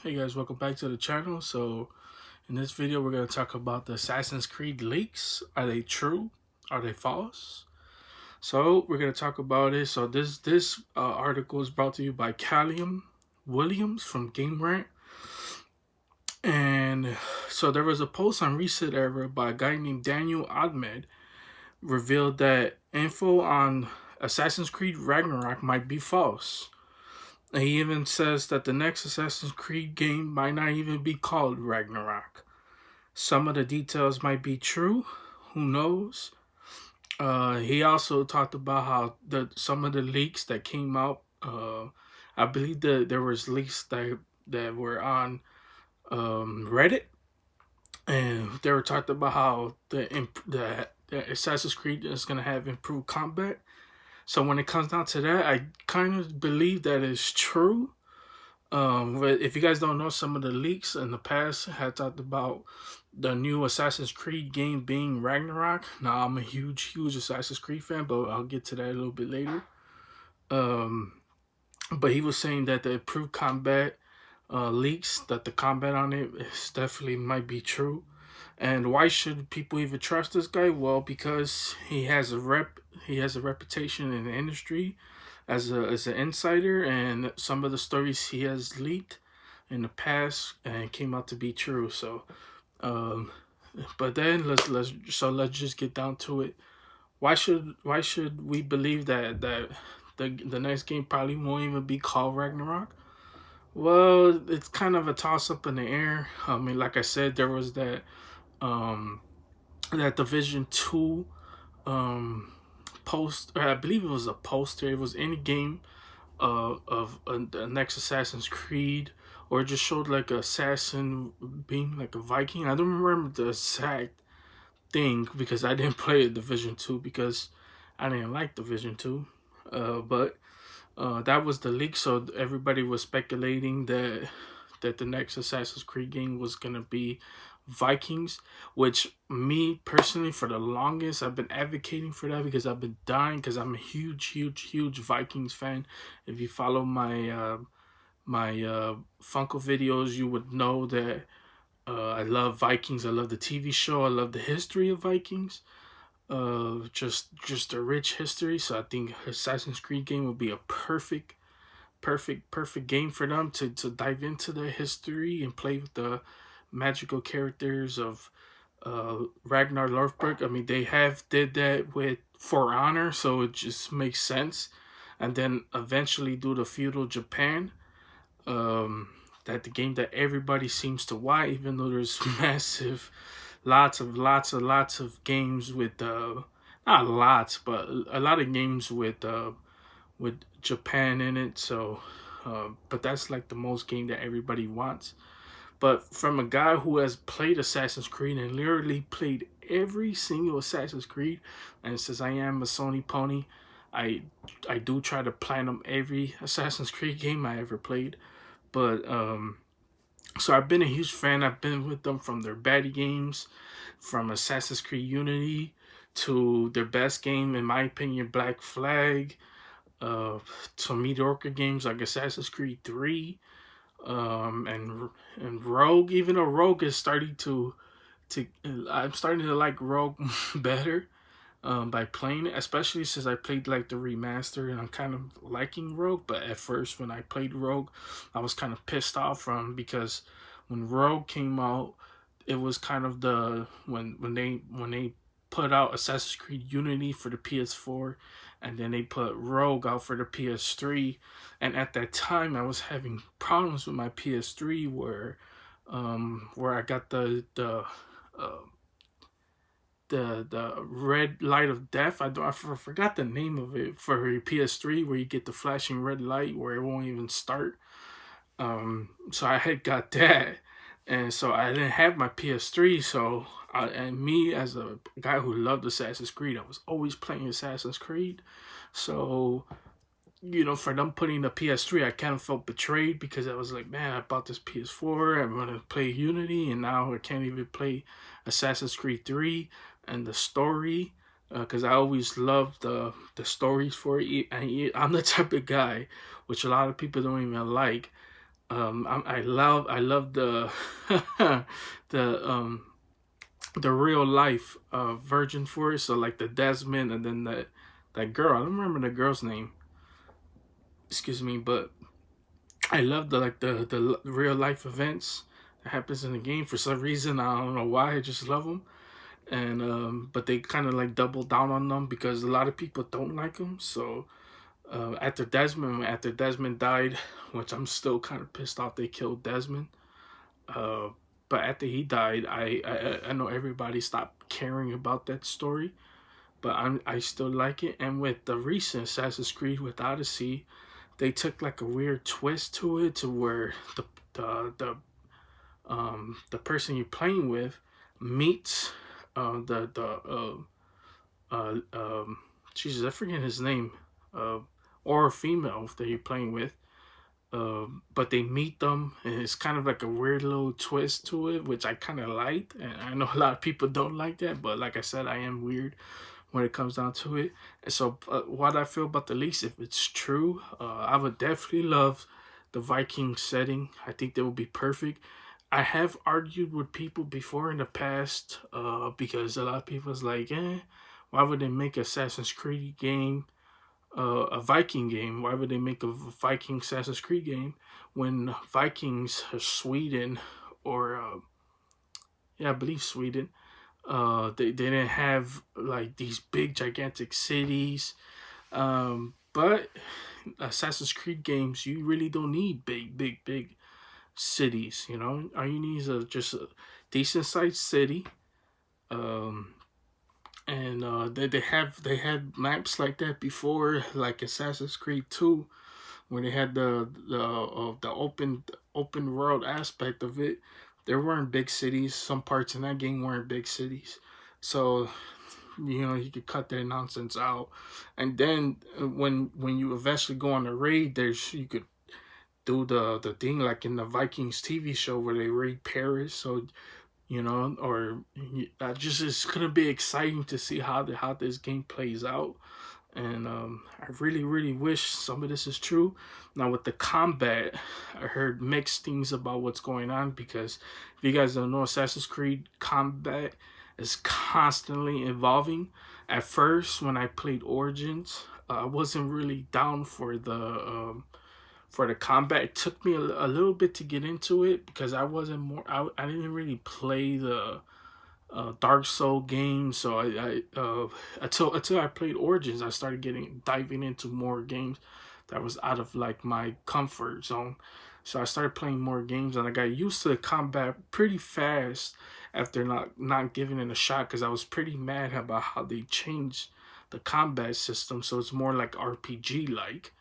Hey guys, welcome back to the channel. So in this video we're going to talk about the Assassin's Creed leaks. Are they true? Are they false? So we're going to talk about it. So this article is brought to you by Callium Williams from Game Rant. And so there was a post on Reset Era by a guy named Daniel Ahmed revealed that info on Assassin's Creed Ragnarok might be false. And he even says that the next Assassin's Creed game might not even be called Ragnarok. Some of the details might be true. Who knows? He also talked about how some of the leaks that came out. I believe that there was leaks that were on Reddit, and they were talking about how the Assassin's Creed is gonna have improved combat. So when it comes down to that, I kind of believe that is true. But if you guys don't know, some of the leaks in the past had talked about the new Assassin's Creed game being Ragnarok. Now I'm a huge Assassin's Creed fan, but I'll get to that a little bit later. Um, but he was saying that the improved combat leaks, that the combat on it is definitely might be true. And why should people even trust this guy? Well, because he has a reputation in the industry as an insider, and some of the stories he has leaked in the past and came out to be true. So, um, but then let's just get down to it. Why should we believe that the next game probably won't even be called Ragnarok? Well, it's kind of a toss up in the air. I mean, like I said, there was um that Division 2 um post, or I believe it was a poster. It was any game of the next Assassin's Creed, or it just showed like a assassin being like a Viking. I don't remember the exact thing because I didn't play Division 2 because I didn't like Division 2. But that was the leak, so everybody was speculating that the next Assassin's Creed game was gonna be Vikings, which me personally, for the longest, I've been advocating for that because I've been dying because I'm a huge Vikings fan. If you follow my Funko videos, you would know that I love Vikings. I love the TV show. I love the history of Vikings. Just a rich history. So I think Assassin's Creed game would be a perfect game for them to dive into the history and play with the magical characters of Ragnar Lothbrok. I mean, they have did that with For Honor, so it just makes sense. And then eventually do the feudal Japan. Um, that the game that everybody seems to want, even though there's massive, lots of games with not lots, but a lot of games with Japan in it. So, but that's like the most game that everybody wants. But from a guy who has played Assassin's Creed and literally played every single Assassin's Creed, and says I am a Sony pony, I I do try to platinum every Assassin's Creed game I ever played. But so I've been a huge fan. I've been with them from their baddie games, from Assassin's Creed Unity to their best game, in my opinion, Black Flag, uh, to mediocre games like Assassin's Creed 3, and Rogue. Even though Rogue is starting to I'm starting to like Rogue better by playing it, especially since I played like the remaster and I'm kind of liking Rogue. But at first, when I played Rogue, I was kind of pissed off from because when Rogue came out, it was kind of the when they put out Assassin's Creed Unity for the PS4, and then they put Rogue out for the PS3, and at that time I was having problems with my PS3 where I got uh, the red light of death. Forgot the name of it for your PS3, where you get the flashing red light where it won't even start. So I had got that, and so I didn't have my PS3. So and me as a guy who loved Assassin's Creed, I was always playing Assassin's Creed. So for them putting the PS3, I kind of felt betrayed because I was like, man, I bought this PS4, I'm gonna play Unity, and now I can't even play Assassin's Creed 3 and the story, because I always loved the stories for it. And I'm the type of guy, which a lot of people don't even like. I love the the real life Virgin Force. So like the Desmond, and then that girl. I don't remember the girl's name. Excuse me, but I love the real life events that happens in the game. For some reason, I don't know why. I just love them. And but they kind of like double down on them because a lot of people don't like them. So after Desmond died, which I'm still kind of pissed off they killed Desmond. Uh, but after he died, I know everybody stopped caring about that story, but I still like it. And with the recent Assassin's Creed with Odyssey, they took like a weird twist to it, to where the person you're playing with meets the Jesus, I forget his name, uh, or female that you're playing with. But they meet them, and it's kind of like a weird little twist to it, which I kind of liked. And I know a lot of people don't like that, but like I said, I am weird when it comes down to it. And so, what I feel about the lease, if it's true, I would definitely love the Viking setting. I think that would be perfect. I have argued with people before in the past, because a lot of people's like, why would they make Assassin's Creed game a Viking game? Why would they make a Viking Assassin's Creed game when Vikings are Sweden, or yeah, I believe Sweden. They didn't have like these big gigantic cities. But Assassin's Creed games, you really don't need big cities. You know, all you need is just a decent sized city. Um, and they had maps like that before, like Assassin's Creed 2, when they had the open world aspect of it. There weren't big cities. Some parts in that game weren't big cities, so you could cut that nonsense out. And then when you eventually go on a raid, there's you could do the thing like in the Vikings TV show where they raid Paris. So or that just is gonna be exciting to see how this game plays out. And I really, really wish some of this is true. Now with the combat, I heard mixed things about what's going on, because if you guys don't know, Assassin's Creed combat is constantly evolving. At first, when I played Origins, I wasn't really down for the combat. It took me a little bit to get into it because I didn't really play the Dark Soul games. So until I played Origins, I started diving into more games that was out of like my comfort zone. So I started playing more games, and I got used to the combat pretty fast after not giving it a shot, because I was pretty mad about how they changed the combat system, so it's more like RPG like.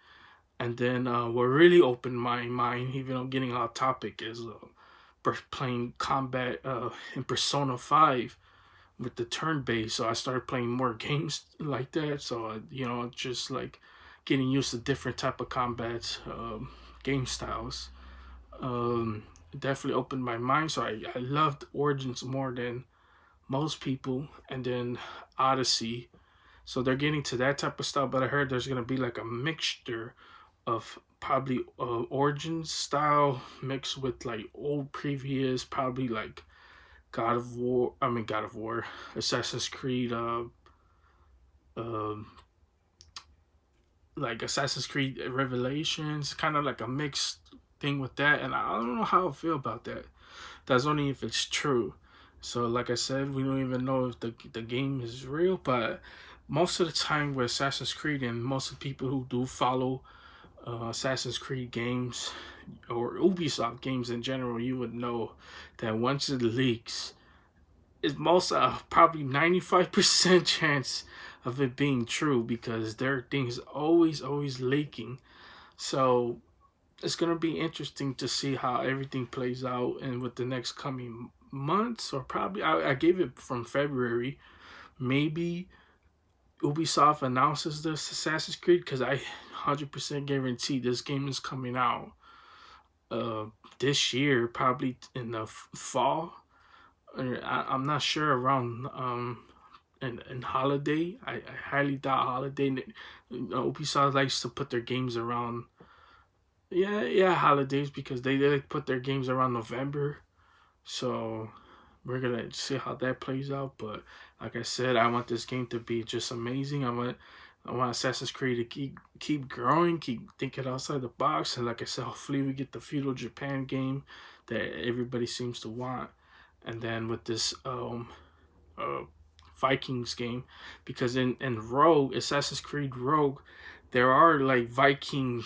And then what really opened my mind, even though I'm getting off topic, is playing combat in Persona 5 with the turn based. So I started playing more games like that. So just like getting used to different type of combat game styles. Definitely opened my mind. So I loved Origins more than most people, and then Odyssey. So they're getting to that type of stuff. But I heard there's gonna be like a mixture of probably Origins style mixed with like old previous, probably like God of War, Assassin's Creed, um, like Assassin's Creed Revelations, kind of like a mixed thing with that. And I don't know how I feel about that. That's only if it's true. So, like I said, we don't even know if the game is real. But most of the time with Assassin's Creed, and most of the people who do follow Assassin's Creed games or Ubisoft games in general, you would know that once it leaks, it's most probably 95% chance of it being true, because there are things always leaking. So it's gonna be interesting to see how everything plays out, and with the next coming months, or probably I gave it from February, maybe Ubisoft announces this Assassin's Creed, because I 100% guarantee this game is coming out uh this year, probably in the fall. I'm not sure, around in holiday. I highly doubt holiday. Ubisoft likes to put their games around yeah, holidays, because they put their games around November, so we're gonna see how that plays out. But like I said, I want this game to be just amazing. I want Assassin's Creed to keep growing, keep thinking outside the box, and like I said, hopefully we get the feudal Japan game that everybody seems to want, and then with this uh Vikings game, because in Rogue, Assassin's Creed Rogue, there are like Viking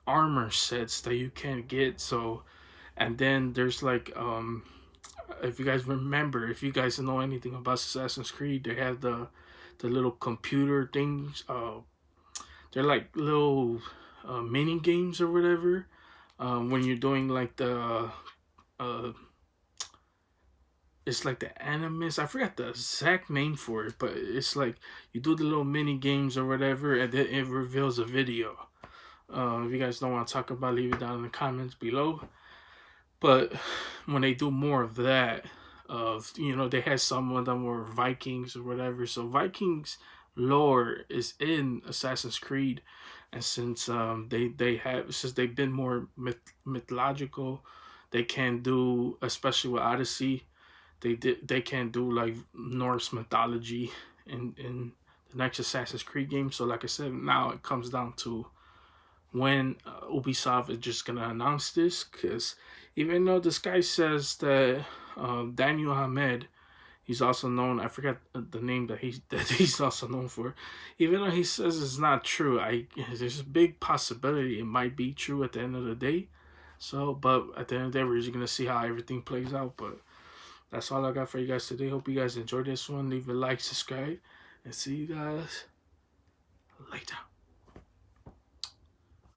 armor sets that you can get. So, and then there's like if you guys remember, if you guys know anything about Assassin's Creed, they have the little computer things. They're like little mini games or whatever. When you're doing like the uh, it's like the animus. I forgot the exact name for it, but it's like you do the little mini games or whatever, and then it reveals a video. If you guys don't want to talk about, leave it down in the comments below. But when they do more of that, they had some of them were Vikings or whatever. So Vikings lore is in Assassin's Creed, and since since they've been more mythological, they can do, especially with Odyssey, they can do like Norse mythology in the next Assassin's Creed game. So like I said, now it comes down to when Ubisoft is just gonna announce this, because even though this guy says that Daniel Ahmed, he's also known, I forgot the name that he's also known for, even though he says it's not true, there's a big possibility it might be true at the end of the day. So, but at the end of the day, we're just gonna see how everything plays out. But that's all I got for you guys today. Hope you guys enjoyed this one. Leave a like, subscribe, and see you guys later.